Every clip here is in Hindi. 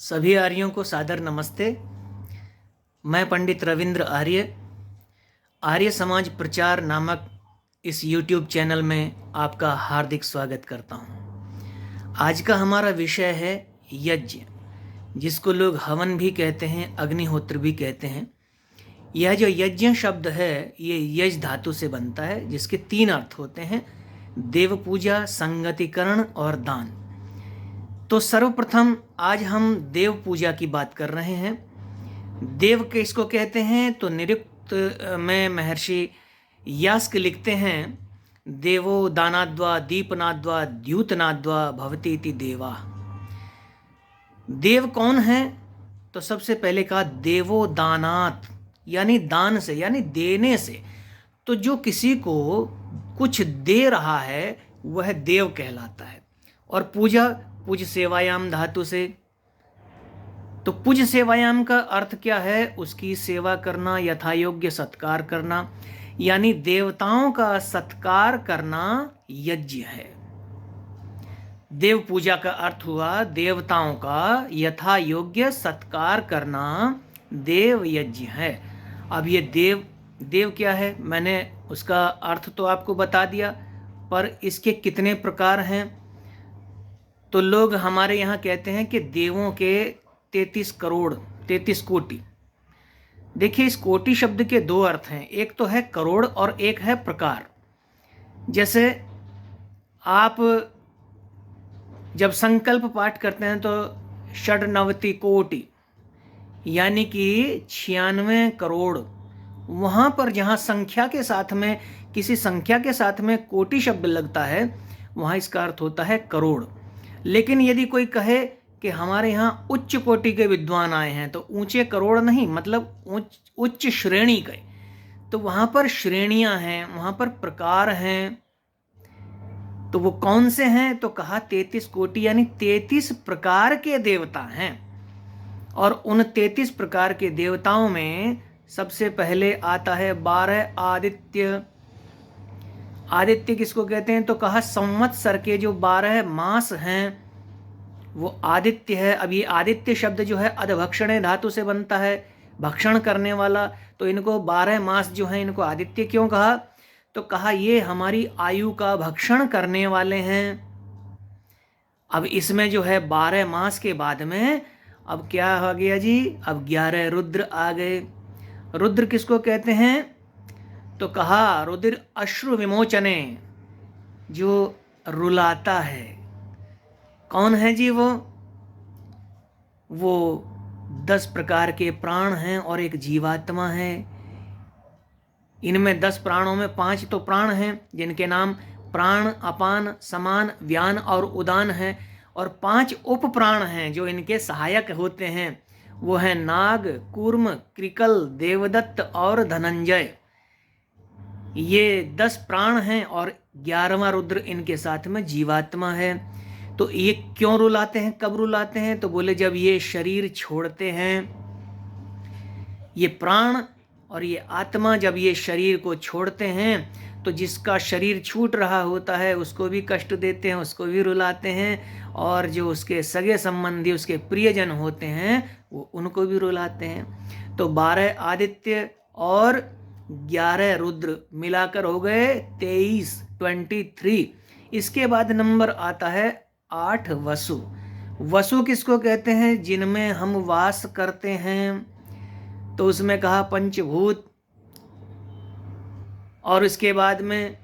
सभी आर्यों को सादर नमस्ते। मैं पंडित रविंद्र आर्य आर्य समाज प्रचार नामक इस YouTube चैनल में आपका हार्दिक स्वागत करता हूँ। आज का हमारा विषय है यज्ञ, जिसको लोग हवन भी कहते हैं, अग्निहोत्र भी कहते हैं। यह जो यज्ञ शब्द है ये यज धातु से बनता है, जिसके 3 अर्थ होते हैं: देव पूजा, संगतिकरण और दान। तो सर्वप्रथम आज हम देव पूजा की बात कर रहे हैं। देव किसको कहते हैं? तो निरुक्त में महर्षि यास्क लिखते हैं, देवो दानाद्वा दीपनाद्वा द्यूतनाद्वा भवति इति देवा। देव कौन है? तो सबसे पहले कहा देवो दानात, यानी दान से, यानी देने से। तो जो किसी को कुछ दे रहा है वह देव कहलाता है। और पूजा, पूज सेवायाम धातु से। तो पूज सेवायाम का अर्थ क्या है? उसकी सेवा करना, यथायोग्य सत्कार करना, यानी देवताओं का सत्कार करना यज्ञ है। देव पूजा का अर्थ हुआ देवताओं का यथा योग्य सत्कार करना देव यज्ञ है। अब ये देव क्या है? मैंने उसका अर्थ तो आपको बता दिया, पर इसके कितने प्रकार हैं? तो लोग हमारे यहाँ कहते हैं कि देवों के 33 करोड़, 33 कोटि। देखिए, इस कोटि शब्द के 2 अर्थ हैं, एक तो है करोड़ और एक है प्रकार। जैसे आप जब संकल्प पाठ करते हैं तो षड्नवति कोटि, यानी कि 96 करोड़। वहाँ पर जहाँ संख्या के साथ में, किसी संख्या के साथ में कोटि शब्द लगता है, वहाँ इसका अर्थ होता है करोड़। लेकिन यदि कोई कहे कि हमारे यहाँ उच्च कोटि के विद्वान आए हैं, तो ऊंचे करोड़ नहीं, मतलब उच्च श्रेणी के, तो वहाँ पर श्रेणियाँ हैं, वहाँ पर प्रकार हैं। तो वो कौन से हैं? तो कहा 33 कोटि, यानी 33 प्रकार के देवता हैं। और उन 33 प्रकार के देवताओं में सबसे पहले आता है 12 आदित्य। आदित्य किसको कहते हैं? तो कहा संवत्सर के जो 12 मास हैं वो आदित्य है। अब ये आदित्य शब्द जो है अधभक्षणे धातु से बनता है, भक्षण करने वाला। तो इनको 12 मास जो हैं, इनको आदित्य क्यों कहा? तो कहा ये हमारी आयु का भक्षण करने वाले हैं। अब इसमें जो है 12 मास के बाद में अब क्या आ गया जी? अब 11 रुद्र आ गए। रुद्र किसको कहते हैं? तो कहा रुद्र अश्रु विमोचने, जो रुलाता है। कौन है जी वो? 10 प्रकार के प्राण हैं और एक जीवात्मा है। इनमें 10 प्राणों में 5 तो प्राण हैं, जिनके नाम प्राण, अपान, समान, व्यान और उदान हैं। और 5 उप प्राण हैं जो इनके सहायक होते हैं। वो हैं नाग, कूर्म, कृकल, देवदत्त और धनंजय। ये 10 प्राण हैं और 11वां रुद्र इनके साथ में जीवात्मा है। तो ये क्यों रुलाते हैं, कब रुलाते हैं? तो बोले जब ये शरीर छोड़ते हैं, ये प्राण और ये आत्मा जब ये शरीर को छोड़ते हैं, तो जिसका शरीर छूट रहा होता है उसको भी कष्ट देते हैं, उसको भी रुलाते हैं। और जो उसके सगे संबंधी, उसके प्रियजन होते हैं, वो उनको भी रुलाते हैं। तो 12 आदित्य और 11 रुद्र मिलाकर हो गए 23। इसके बाद नंबर आता है 8 वसु। वसु किसको कहते हैं? जिनमें हम वास करते हैं। तो उसमें कहा पंचभूत। और इसके बाद में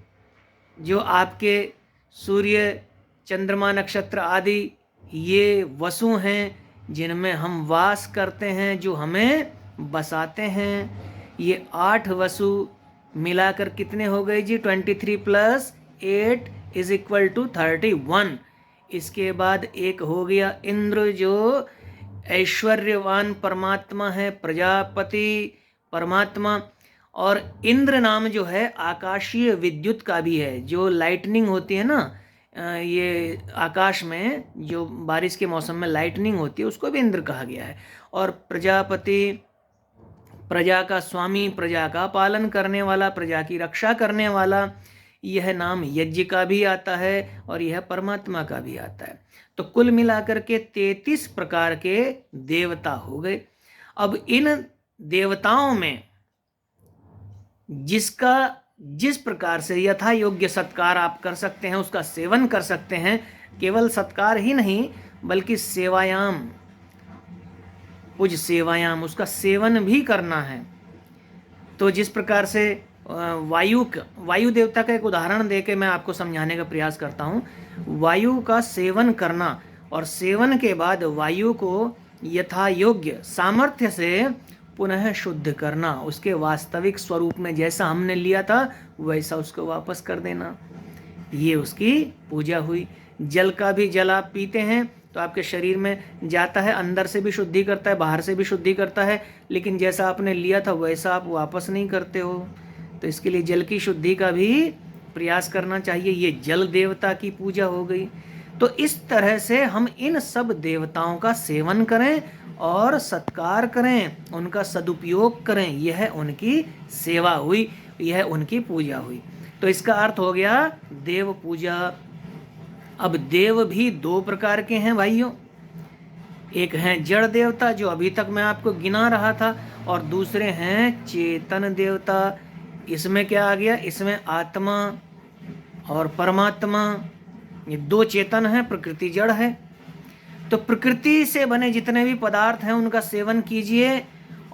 जो आपके सूर्य, चंद्रमा, नक्षत्र आदि, ये वसु हैं जिनमें हम वास करते हैं, जो हमें बसाते हैं। ये 8 वसु मिलाकर कितने हो गए जी? 23 + 8 = 31। इसके बाद एक हो गया इंद्र, जो ऐश्वर्यवान परमात्मा है, प्रजापति परमात्मा। और इंद्र नाम जो है आकाशीय विद्युत का भी है। जो लाइटनिंग होती है ना, ये आकाश में जो बारिश के मौसम में लाइटनिंग होती है, उसको भी इंद्र कहा गया है। और प्रजापति, प्रजा का स्वामी, प्रजा का पालन करने वाला, प्रजा की रक्षा करने वाला, यह नाम यज्ञ का भी आता है और यह परमात्मा का भी आता है। तो कुल मिलाकर के 33 प्रकार के देवता हो गए। अब इन देवताओं में जिसका जिस प्रकार से यथा योग्य सत्कार आप कर सकते हैं, उसका सेवन कर सकते हैं। केवल सत्कार ही नहीं बल्कि सेवायाम, पूज सेवायाम, उसका सेवन भी करना है। तो जिस प्रकार से वायु देवता का एक उदाहरण देके मैं आपको समझाने का प्रयास करता हूँ। वायु का सेवन करना और सेवन के बाद वायु को यथा योग्य सामर्थ्य से पुनः शुद्ध करना, उसके वास्तविक स्वरूप में जैसा हमने लिया था वैसा उसको वापस कर देना, ये उसकी पूजा हुई। जल का भी जल आप पीते हैं तो आपके शरीर में जाता है, अंदर से भी शुद्धि करता है, बाहर से भी शुद्धि करता है, लेकिन जैसा आपने लिया था वैसा आप वापस नहीं करते हो। तो इसके लिए जल की शुद्धि का भी प्रयास करना चाहिए। ये जल देवता की पूजा हो गई। तो इस तरह से हम इन सब देवताओं का सेवन करें और सत्कार करें, उनका सदुपयोग करें, यह उनकी सेवा हुई, यह उनकी पूजा हुई। तो इसका अर्थ हो गया देव पूजा। अब देव भी दो प्रकार के हैं भाइयों, एक हैं जड़ देवता जो अभी तक मैं आपको गिना रहा था, और दूसरे हैं चेतन देवता। इसमें क्या आ गया, इसमें आत्मा और परमात्मा, ये दो चेतन हैं, प्रकृति जड़ है। तो प्रकृति से बने जितने भी पदार्थ हैं उनका सेवन कीजिए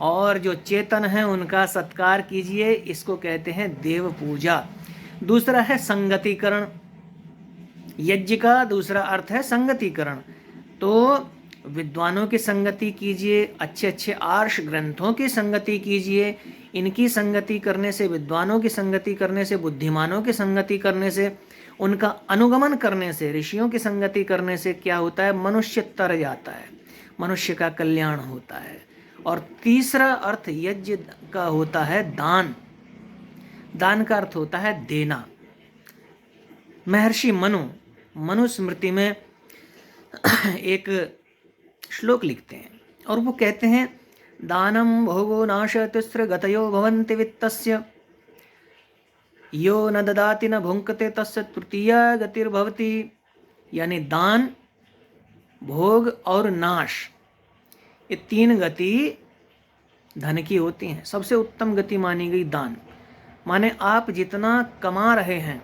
और जो चेतन हैं उनका सत्कार कीजिए, इसको कहते हैं देव पूजा। दूसरा है संगतिकरण। यज्ञ का दूसरा अर्थ है संगतिकरण। तो विद्वानों की संगति कीजिए, अच्छे अच्छे आर्ष ग्रंथों की संगति कीजिए। इनकी संगति करने से, विद्वानों की संगति करने से, बुद्धिमानों की संगति करने से, उनका अनुगमन करने से, ऋषियों की संगति करने से क्या होता है, मनुष्य तर जाता है, मनुष्य का कल्याण होता है। और तीसरा अर्थ यज्ञ का होता है दान। दान का अर्थ होता है देना। महर्षि मनु स्मृति में एक श्लोक लिखते हैं और वो कहते हैं, दानम भोगो नाश तिस्र गतयो भवन्ति वित्तस्य, यो न ददाति न भुंक्ते तस्य तृतीया गतिर्भवति। यानी दान, भोग और नाश, ये तीन गति धन की होती हैं। सबसे उत्तम गति मानी गई दान। माने आप जितना कमा रहे हैं,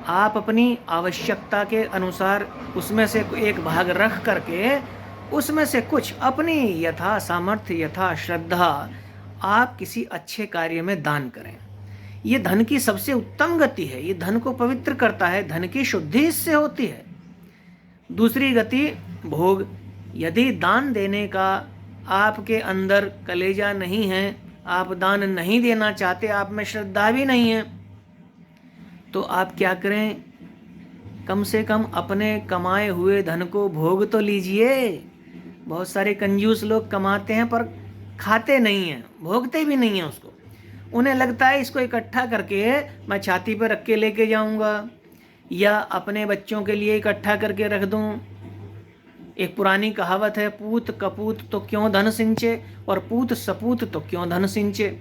आप अपनी आवश्यकता के अनुसार उसमें से एक भाग रख करके उसमें से कुछ अपनी यथा सामर्थ्य, यथा श्रद्धा आप किसी अच्छे कार्य में दान करें। ये धन की सबसे उत्तम गति है। ये धन को पवित्र करता है, धन की शुद्धि इससे होती है। दूसरी गति भोग। यदि दान देने का आपके अंदर कलेजा नहीं है, आप दान नहीं देना चाहते, आप में श्रद्धा भी नहीं है, तो आप क्या करें, कम से कम अपने कमाए हुए धन को भोग तो लीजिए। बहुत सारे कंजूस लोग कमाते हैं पर खाते नहीं हैं, भोगते भी नहीं हैं उसको। उन्हें लगता है इसको इकट्ठा करके मैं छाती पर रख के लेके जाऊंगा या अपने बच्चों के लिए इकट्ठा करके रख दूं। एक पुरानी कहावत है, पूत कपूत तो क्यों धन सिंचे और पूत सपूत तो क्यों धन सिंचे।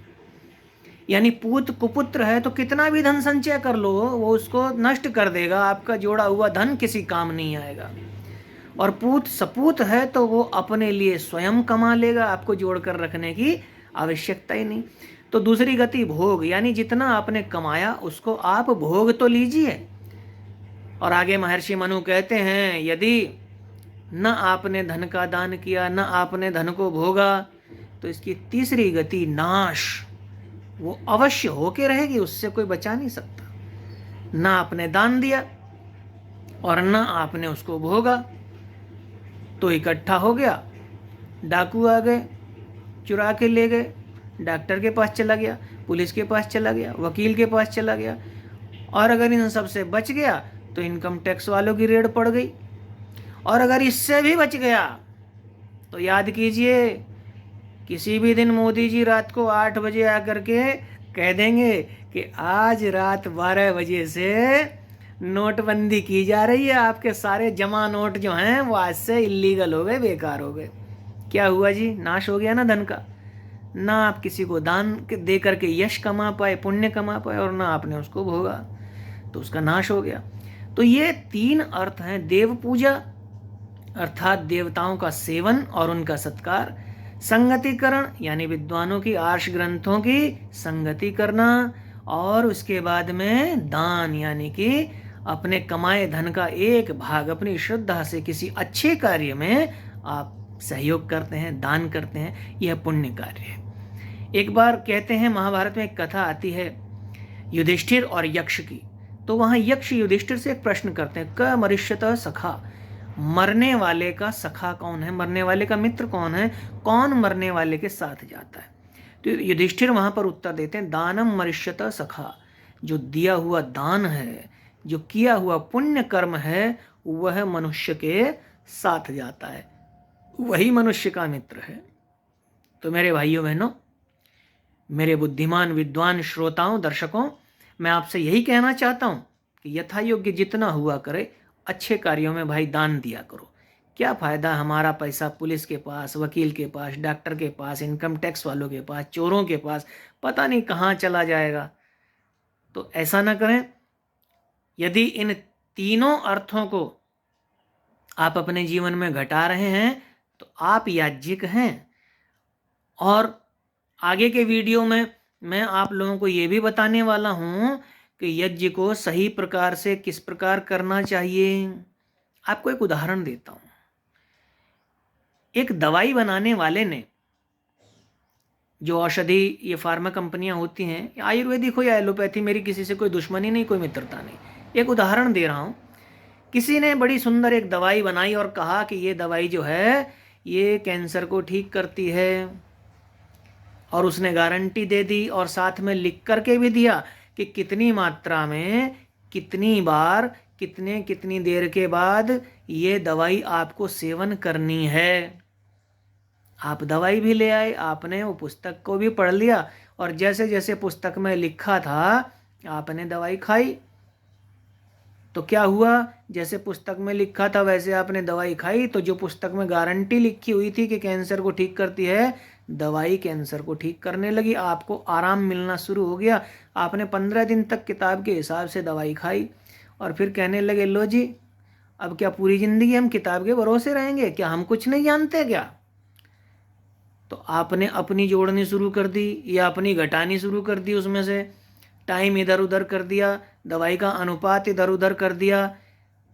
यानी पूत कुपुत्र है तो कितना भी धन संचय कर लो वो उसको नष्ट कर देगा, आपका जोड़ा हुआ धन किसी काम नहीं आएगा। और पूत सपूत है तो वो अपने लिए स्वयं कमा लेगा, आपको जोड़ कर रखने की आवश्यकता ही नहीं। तो दूसरी गति भोग, यानी जितना आपने कमाया उसको आप भोग तो लीजिए। और आगे महर्षि मनु कहते हैं, यदि न आपने धन का दान किया, न आपने धन को भोगा, तो इसकी तीसरी गति नाश, वो अवश्य होके रहेगी, उससे कोई बचा नहीं सकता। ना आपने दान दिया और ना आपने उसको भोगा तो इकट्ठा हो गया, डाकू आ गए, चुरा के ले गए, डॉक्टर के पास चला गया, पुलिस के पास चला गया, वकील के पास चला गया, और अगर इन सब से बच गया तो इनकम टैक्स वालों की रेड पड़ गई। और अगर इससे भी बच गया तो याद कीजिए, किसी भी दिन मोदी जी रात को 8 बजे आकर के कह देंगे कि आज रात 12 बजे से नोटबंदी की जा रही है, आपके सारे जमा नोट जो हैं वो आज से इलीगल हो गए, बेकार हो गए। क्या हुआ जी, नाश हो गया ना धन का। ना आप किसी को दान दे करके यश कमा पाए, पुण्य कमा पाए, और ना आपने उसको भोगा, तो उसका नाश हो गया। तो ये तीन अर्थ हैं, देव पूजा, अर्थात देवताओं का सेवन और उनका सत्कार, संगतिकरण यानी विद्वानों की आर्ष ग्रंथों की संगति करना, और उसके बाद में दान यानी कि अपने कमाए धन का एक भाग अपनी श्रद्धा से किसी अच्छे कार्य में आप सहयोग करते हैं, दान करते हैं, यह पुण्य कार्य है। एक बार कहते हैं महाभारत में एक कथा आती है युधिष्ठिर और यक्ष की। तो वहां यक्ष युधिष्ठिर से एक प्रश्न करते हैं, क मरिष्यतः सखा, मरने वाले का सखा कौन है, मरने वाले का मित्र कौन है, कौन मरने वाले के साथ जाता है। तो युधिष्ठिर वहां पर उत्तर देते हैं, दानम मरिष्यतः सखा, जो दिया हुआ दान है, जो किया हुआ पुण्य कर्म है, वह मनुष्य के साथ जाता है, वही मनुष्य का मित्र है। तो मेरे भाइयों बहनों, मेरे बुद्धिमान विद्वान श्रोताओं, दर्शकों, मैं आपसे यही कहना चाहता हूं कि यथा योग्य जितना हुआ करे अच्छे कार्यों में भाई दान दिया करो। क्या फ़ायदा हमारा पैसा पुलिस के पास, वकील के पास, डॉक्टर के पास, इनकम टैक्स वालों के पास, चोरों के पास, पता नहीं कहाँ चला जाएगा। तो ऐसा ना करें। यदि इन तीनों अर्थों को आप अपने जीवन में घटा रहे हैं तो आप याज्ञिक हैं। और आगे के वीडियो में मैं आप लोगों को ये भी बताने वाला हूँ कि यज्ञ को सही प्रकार से किस प्रकार करना चाहिए। आपको एक उदाहरण देता हूँ। एक दवाई बनाने वाले ने, जो औषधि ये फार्मा कंपनियां होती हैं, आयुर्वेदिक हो या एलोपैथी, मेरी किसी से कोई दुश्मनी नहीं, कोई मित्रता नहीं, एक उदाहरण दे रहा हूँ। किसी ने बड़ी सुंदर एक दवाई बनाई और कहा कि ये दवाई जो है ये कैंसर को ठीक करती है, और उसने गारंटी दे दी और साथ में लिख करके भी दिया कि कितनी मात्रा में, कितनी बार, कितनी देर के बाद ये दवाई आपको सेवन करनी है। आप दवाई भी ले आए, आपने वो पुस्तक को भी पढ़ लिया, और जैसे जैसे पुस्तक में लिखा था आपने दवाई खाई। तो क्या हुआ, जैसे पुस्तक में लिखा था वैसे आपने दवाई खाई, तो जो पुस्तक में गारंटी लिखी हुई थी कि कैंसर को ठीक करती है, दवाई कैंसर को ठीक करने लगी, आपको आराम मिलना शुरू हो गया। आपने 15 दिन तक किताब के हिसाब से दवाई खाई और फिर कहने लगे, लो जी अब क्या पूरी ज़िंदगी हम किताब के भरोसे रहेंगे, क्या हम कुछ नहीं जानते क्या? तो आपने अपनी जोड़नी शुरू कर दी या अपनी घटानी शुरू कर दी, उसमें से टाइम इधर उधर कर दिया, दवाई का अनुपात इधर उधर कर दिया।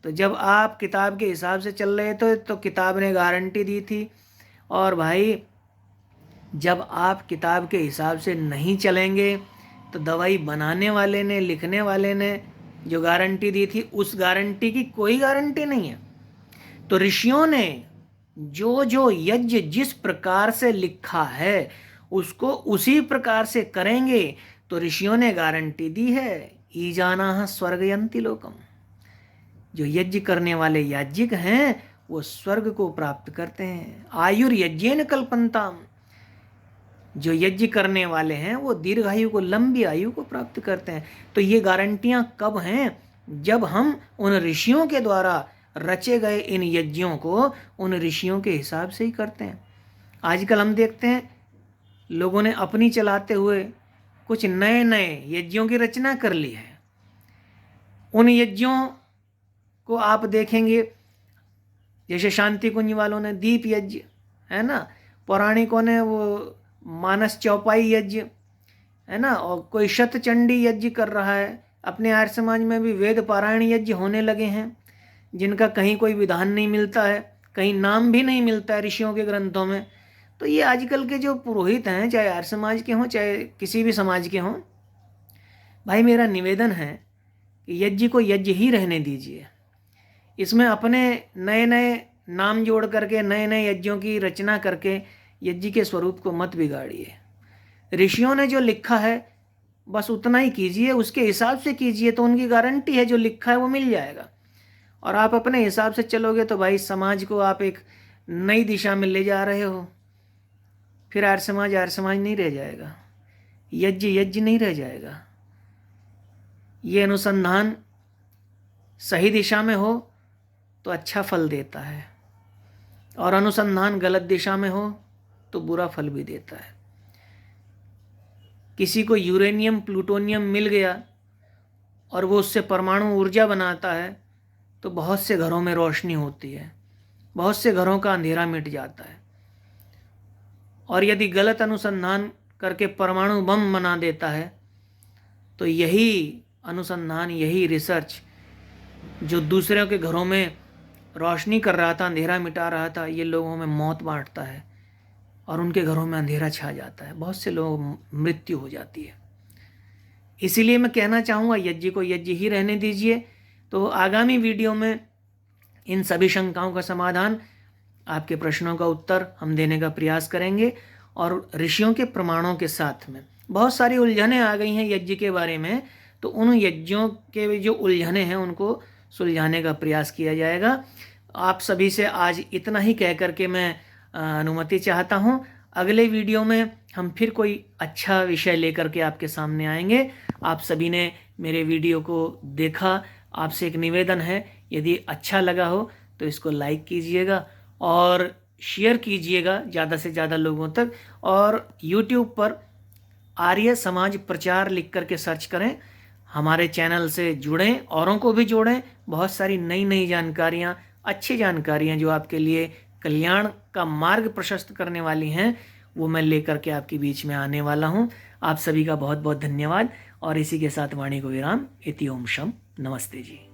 तो जब आप किताब के हिसाब से चल रहे थे तो किताब ने गारंटी दी थी, और भाई जब आप किताब के हिसाब से नहीं चलेंगे तो दवाई बनाने वाले ने, लिखने वाले ने जो गारंटी दी थी, उस गारंटी की कोई गारंटी नहीं है। तो ऋषियों ने जो जो यज्ञ जिस प्रकार से लिखा है उसको उसी प्रकार से करेंगे तो ऋषियों ने गारंटी दी है, ईजानाः स्वर्गयन्ति लोकम। जो यज्ञ करने वाले याज्ञिक हैं वो स्वर्ग को प्राप्त करते हैं। आयुर्यज्ञेन कल्पन्ताम, जो यज्ञ करने वाले हैं वो दीर्घायु को, लंबी आयु को प्राप्त करते हैं। तो ये गारंटियां कब हैं? जब हम उन ऋषियों के द्वारा रचे गए इन यज्ञों को उन ऋषियों के हिसाब से ही करते हैं। आजकल हम देखते हैं लोगों ने अपनी चलाते हुए कुछ नए नए यज्ञों की रचना कर ली है। उन यज्ञों को आप देखेंगे, जैसे शांति कुंज वालों ने दीप यज्ञ, है ना, पौराणिकों ने वो मानस चौपाई यज्ञ, है ना, और कोई शतचंडी यज्ञ कर रहा है। अपने आर्य समाज में भी वेद पारायण यज्ञ होने लगे हैं, जिनका कहीं कोई विधान नहीं मिलता है, कहीं नाम भी नहीं मिलता है ऋषियों के ग्रंथों में। तो ये आजकल के जो पुरोहित हैं, चाहे आर्य समाज के हों चाहे किसी भी समाज के हों, भाई मेरा निवेदन है कि यज्ञ को यज्ञ ही रहने दीजिए। इसमें अपने नए नए नाम जोड़ करके, नए नए यज्ञों की रचना करके यज्ञ के स्वरूप को मत बिगाड़िए। ऋषियों ने जो लिखा है बस उतना ही कीजिए, उसके हिसाब से कीजिए, तो उनकी गारंटी है जो लिखा है वो मिल जाएगा। और आप अपने हिसाब से चलोगे तो भाई समाज को आप एक नई दिशा में ले जा रहे हो। फिर आर्य समाज नहीं रह जाएगा, यज्ञ यज्ञ नहीं रह जाएगा। ये अनुसंधान सही दिशा में हो तो अच्छा फल देता है, और अनुसंधान गलत दिशा में हो तो बुरा फल भी देता है। किसी को यूरेनियम प्लूटोनियम मिल गया और वो उससे परमाणु ऊर्जा बनाता है तो बहुत से घरों में रोशनी होती है, बहुत से घरों का अंधेरा मिट जाता है। और यदि गलत अनुसंधान करके परमाणु बम बना देता है तो यही अनुसंधान, यही रिसर्च जो दूसरों के घरों में रोशनी कर रहा था, अंधेरा मिटा रहा था, ये लोगों में मौत बांटता है और उनके घरों में अंधेरा छा जाता है, बहुत से लोगों मृत्यु हो जाती है। इसीलिए मैं कहना चाहूँगा यज्ञ को यज्ञ ही रहने दीजिए। तो आगामी वीडियो में इन सभी शंकाओं का समाधान, आपके प्रश्नों का उत्तर हम देने का प्रयास करेंगे और ऋषियों के प्रमाणों के साथ में। बहुत सारी उलझनें आ गई हैं यज्ञ के बारे में, तो उन यज्ञों के जो उलझनें हैं उनको सुलझाने का प्रयास किया जाएगा। आप सभी से आज इतना ही कह करके मैं अनुमति चाहता हूँ। अगले वीडियो में हम फिर कोई अच्छा विषय लेकर के आपके सामने आएंगे। आप सभी ने मेरे वीडियो को देखा, आपसे एक निवेदन है, यदि अच्छा लगा हो तो इसको लाइक कीजिएगा और शेयर कीजिएगा ज़्यादा से ज़्यादा लोगों तक। और YouTube पर आर्य समाज प्रचार लिख करके सर्च करें, हमारे चैनल से जुड़ें, औरों को भी जोड़ें। बहुत सारी नई नई जानकारियाँ, अच्छी जानकारियाँ जो आपके लिए कल्याण का मार्ग प्रशस्त करने वाली हैं, वो मैं लेकर के आपके बीच में आने वाला हूँ। आप सभी का बहुत बहुत धन्यवाद और इसी के साथ वाणी को विराम। इति ओम शम। नमस्ते जी।